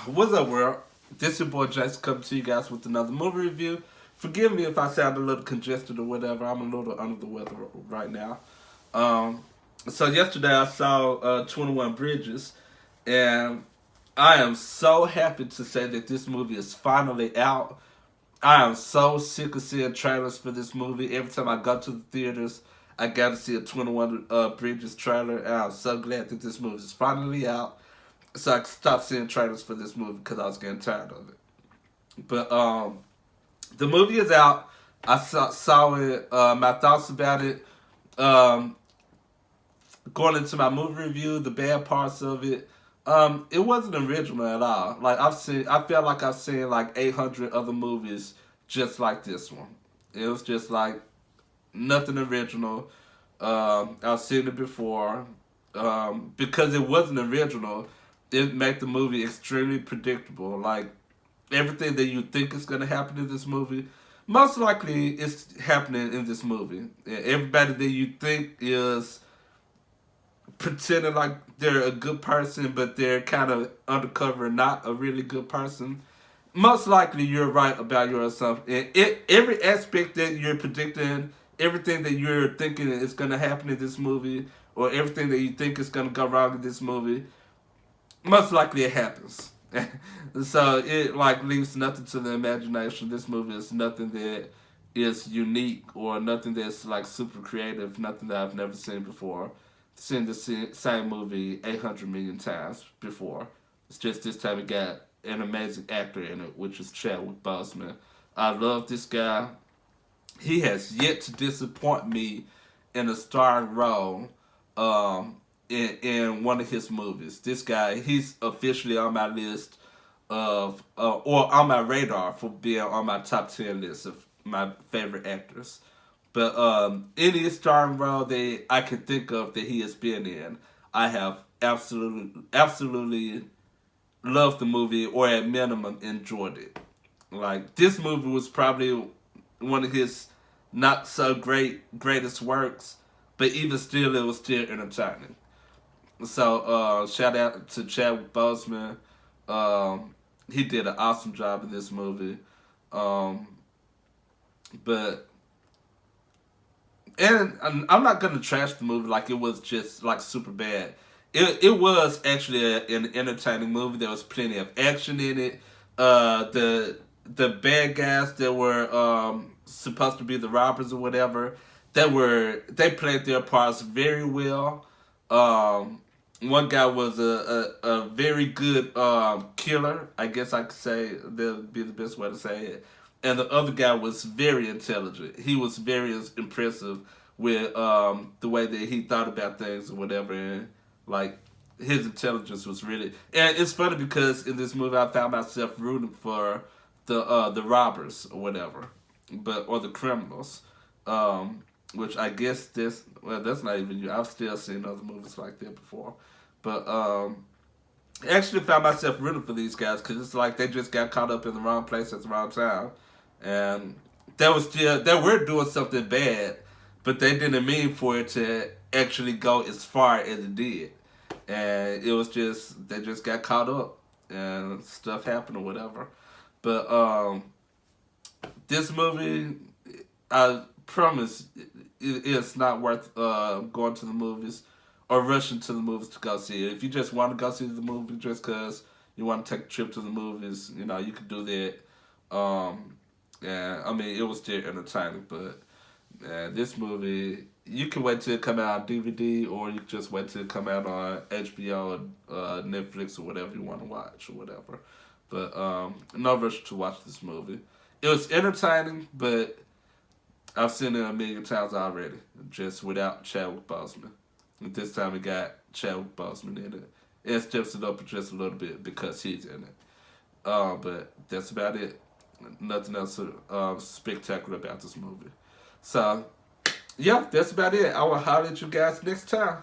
What's up, world? This your boy Jason coming to you guys with another movie review. Forgive me if I sound a little congested or whatever. I'm a little under the weather right now. Um, so yesterday I saw 21 Bridges, and I am so happy to say that this movie is finally out. I am so sick of seeing trailers for this movie. Every time I go to the theaters, I got to see a 21 Bridges trailer, and I'm so glad that this movie is finally out so I could stop seeing trailers for this movie because I was getting tired of it. But the movie is out. I saw it. My thoughts about it. Um, Going into my movie review, the bad parts of it. It wasn't original at all. I felt like I've seen like 800 other movies just like this one. It was just like nothing original. I've seen it before. Because it wasn't original, it made the movie extremely predictable. Like everything that you think is going to happen in this movie, most likely it's happening in this movie. Everybody that you think is pretending like they're a good person, but they're kind of undercover, not a really good person. Most likely, you're right about your assumption. Every aspect that you're predicting, everything that you're thinking is going to happen in this movie, or everything that you think is going to go wrong in this movie, most likely it happens. So it like leaves nothing to the imagination. This movie is nothing that is unique or nothing that's like super creative. Nothing that I've never seen before. Seen the same movie 800 million times before. It's just this time it got an amazing actor in it, which is Chadwick Boseman. I love this guy. He has yet to disappoint me in a starring role in one of his movies. This guy, he's officially on my list or on my radar for being on my top 10 list of my favorite actors. But any starring role that I can think of that he has been in, I have absolutely loved the movie, or at minimum enjoyed it. Like this movie was probably one of his not so greatest works, but even still, it was still entertaining. So shout out to Chadwick Boseman. He did an awesome job in this movie. Um, but and I'm not gonna trash the movie like it was just like super bad. It was actually an entertaining movie. There was plenty of action in it. The bad guys that were supposed to be the robbers or whatever, they played their parts very well. One guy was a very good killer. I guess I could say that would be the best way to say it. And the other guy was very intelligent. He was very impressive with the way that he thought about things or whatever. And like his intelligence was really. And it's funny because in this movie I found myself rooting for the robbers or whatever, or the criminals. Which I guess that's not even you. I've still seen other movies like that before, but actually found myself rooting for these guys because it's like they just got caught up in the wrong place at the wrong time, and they were doing something bad, but they didn't mean for it to actually go as far as it did, and it was just they just got caught up and stuff happened or whatever. But this movie, I promise, it's not worth going to the movies or rushing to the movies to go see it. If you just want to go see the movie just because you want to take a trip to the movies, you could do that. Yeah, I mean, it was still entertaining, but this movie, you can wait till it come out on DVD, or you can just wait till it come out on HBO or Netflix or whatever you want to watch or whatever. But no rush to watch this movie. It was entertaining, but I've seen it a million times already, just without Chadwick Boseman. And this time it got Chadwick Boseman in it. It steps it up just a little bit because he's in it. But that's about it. Nothing else spectacular about this movie. So, yeah, that's about it. I will holler at you guys next time.